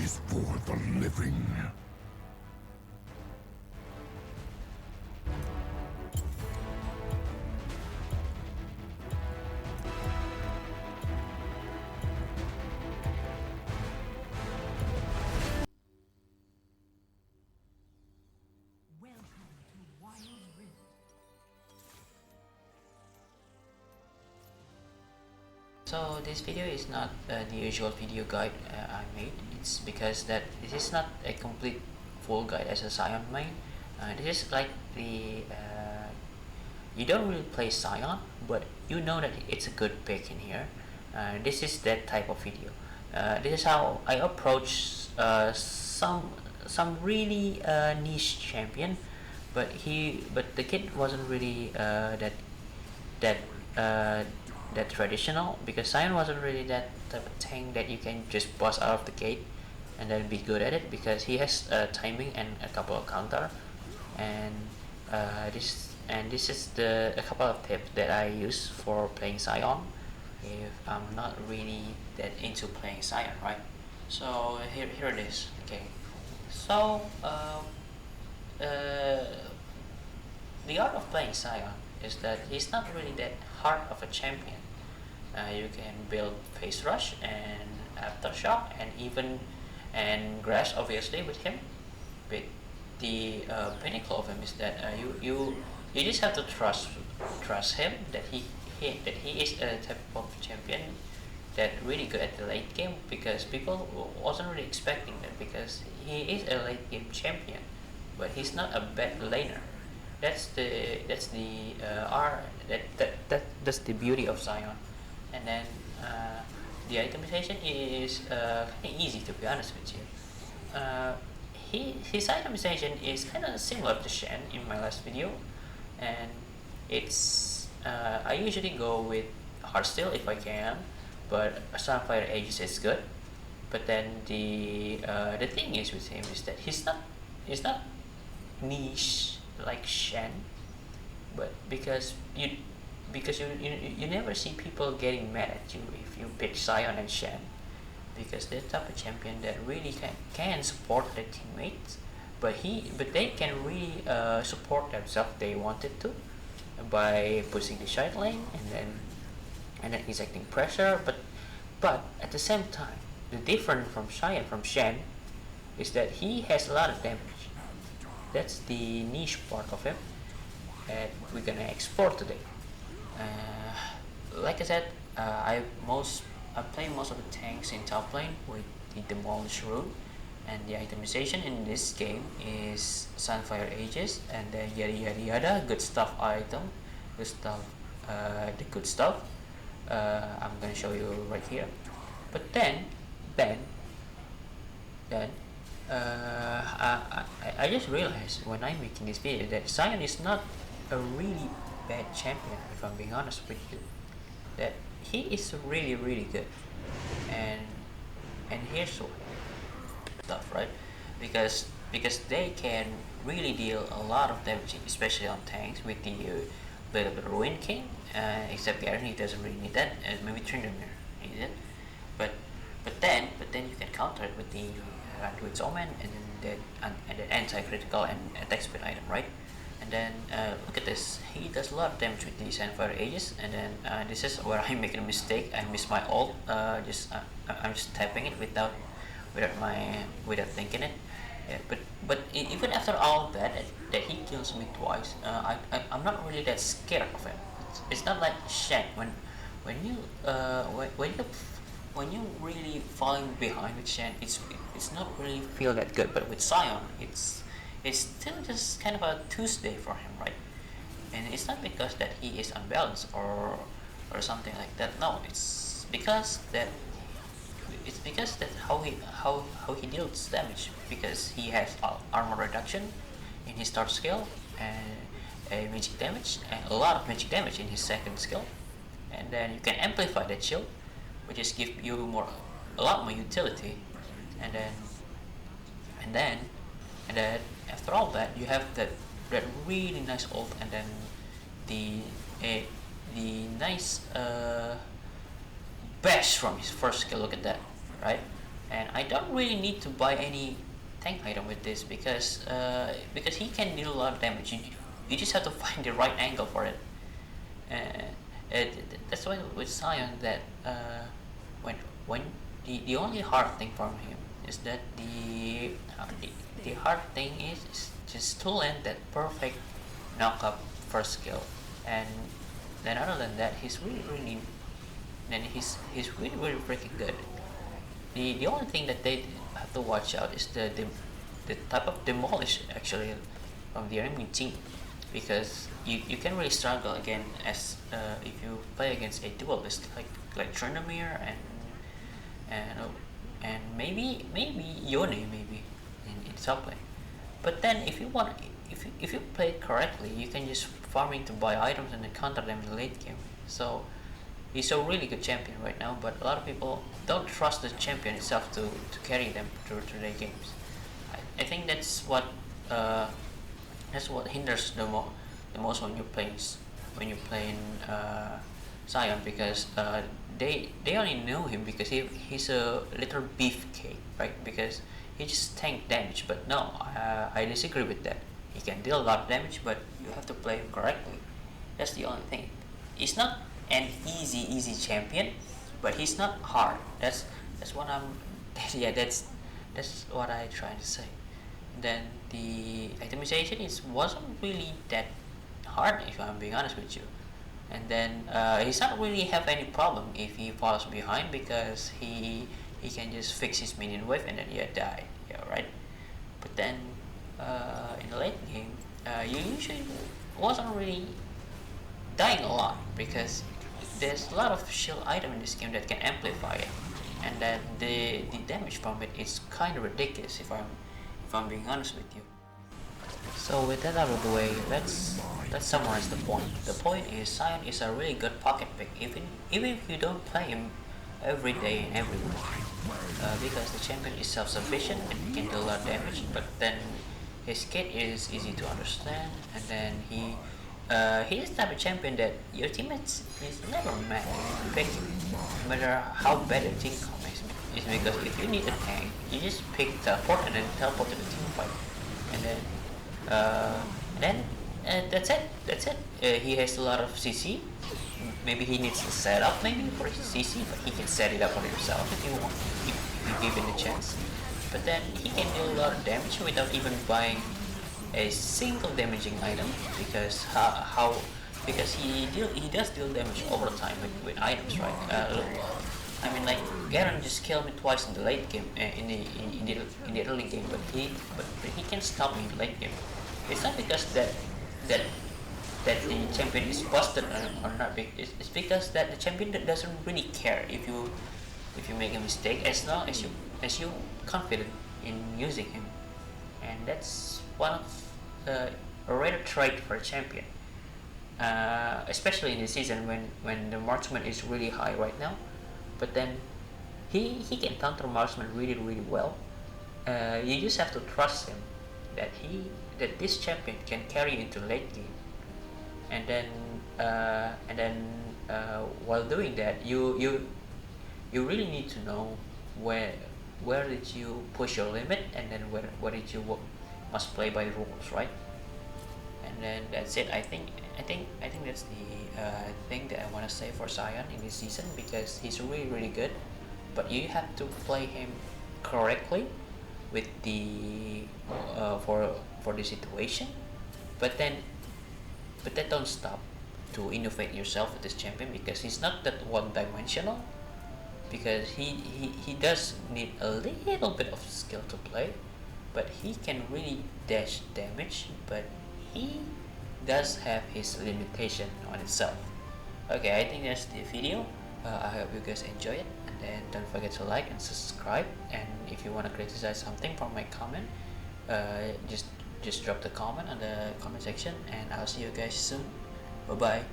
is for the living. So this video is not the usual video guide I made. It's because that this is not a complete full guide as a SION main. This is like the you don't really play SION, but you know that it's a good pick in here. This is that type of video. This is how I approach some really niche champion, but the kid wasn't really that uh, that traditional, because SION wasn't really that type of thing that you can just bust out of the gate and then be good at it, because he has timing and a couple of counter, and this is a couple of tips that I use for playing SION if I'm not really that into playing SION, right? So here it is. Okay, so the art of playing SION is that he's not really that hard of a champion. You can build face rush and aftershock and grass obviously with him. But the pinnacle of him is that you just have to trust him that he is a type of champion that really good at the late game, because people wasn't really expecting that, because he is a late game champion, but he's not a bad laner. That's the that's the beauty of SION. And then the itemization is kind of easy, to be honest with you. His itemization is kind of similar to Shen in my last video, and it's I usually go with Heartsteel if I can, but Sunfire Aegis is good. But then the thing is with him is that he's not niche like Shen, but because you never see people getting mad at you if you pick SION and Shen, because they're type of champion that really can support their teammates, but they can really support themselves if they wanted to, by pushing the side lane and then injecting pressure, but at the same time, the difference from Shen is that he has a lot of damage. That's the niche part of him that we're gonna explore today. Like I said, I play most of the tanks in top lane with the Demolish route, and the itemization in this game is Sunfire Aegis and then yada yada yada, good stuff item, good stuff, the good stuff. I'm gonna show you right here. But then I just realized when I'm making this video that SION is not a really bad champion, if I'm being honest with you. That he is really good, and here's why. Stuff, right? Because they can really deal a lot of damage, especially on tanks with the little bit of Ruin King. Except Garen, he doesn't really need that, and maybe Tryndamere needs it. But then you can counter it with the Druid's Omen and then the anti-critical and attack speed item, right? And then look at this, he does a lot of damage with the Sunfire Aegis, and then this is where I'm making a mistake. I missed my ult. I'm just tapping it without thinking it. Yeah, but even after all that he kills me twice, I'm not really that scared of him. It's not like Shen when you really falling behind with Shen, it's not really feel that good. But with SION, it's still just kind of a Tuesday for him, right? And it's not because that he is unbalanced or something like that. No, it's because that how he deals damage, because he has armor reduction in his start skill and a magic damage and a lot of magic damage in his second skill, and then you can amplify that shield, which is give you a lot more utility, and then after all that you have that really nice ult, and then the nice bash from his first skill. Look at that, right? and I don't really need to buy any tank item with this because he can deal a lot of damage. You just have to find the right angle for it. That's why with Sion that when when the only hard thing for him is that the hard thing is just to land that perfect knockup first skill, and then other than that he's really really freaking good. The only thing that they have to watch out is the type of demolish actually of the enemy team, because you can really struggle again as if you play against a duelist like Trindamere and and maybe Yone maybe in top lane. But then if you play it correctly, you can just farming to buy items and then counter them in the late game. So he's a really good champion right now, but a lot of people don't trust the champion itself to carry them through their games. I think that's what hinders the most when you're playing Sion, because they only know him because he's a little beefcake, right? Because he just tank damage. But no, I disagree with that. He can deal a lot of damage, but you have to play him correctly. That's the only thing. He's not an easy champion, but he's not hard. That's what I'm. Yeah, that's what I try to say. Then the itemization wasn't really that hard, if I'm being honest with you. And then he's not really have any problem if he falls behind, because he can just fix his minion wave and then die. Yeah, right. But then in the late game, you usually wasn't really dying a lot, because there's a lot of shield item in this game that can amplify it, and then the damage from it is kind of ridiculous if I'm being honest with you. So with that out of the way, let's summarize the point. The point is Sion is a really good pocket pick, even if you don't play him every day and every week, because the champion is self-sufficient and can deal a lot of damage. But then his kit is easy to understand, and then he's the type of champion that your teammates is never mad to pick him, no matter how bad your team comp is. It's because if you need a tank, you just pick teleport and then teleport to the team fight, and then that's it. He has a lot of CC. Maybe he needs to set up maybe for his CC, but he can set it up for himself if you want, if you give him the chance. But then he can deal a lot of damage without even buying a single damaging item, because because he does deal damage over time with items, right? I mean, like Garen just killed me twice in the late game, in the early game, but he can stop me in the late game. It's not because that the champion is busted or not. It's because that the champion doesn't really care if you make a mistake, as long as you confident in using him, and that's one of a rare trait for a champion, especially in the season when the marksman is really high right now. But then he can counter marksman really really well. You just have to trust him that this champion can carry into late game, and then while doing that, you really need to know where did you push your limit, and then where did you must play by the rules, right? And then that's it. I think that's the thing that I want to say for Sion in this season, because he's really really good, but you have to play him correctly with the for the situation. But that don't stop to innovate yourself with this champion, because he's not that one-dimensional, because he does need a little bit of skill to play, but he can really dash damage, but he does have his limitation on itself. Okay, I think that's the video. I hope you guys enjoy it, and then don't forget to like and subscribe, and if you want to criticize something from my comment, just drop the comment on the comment section, and I'll see you guys soon. Bye bye.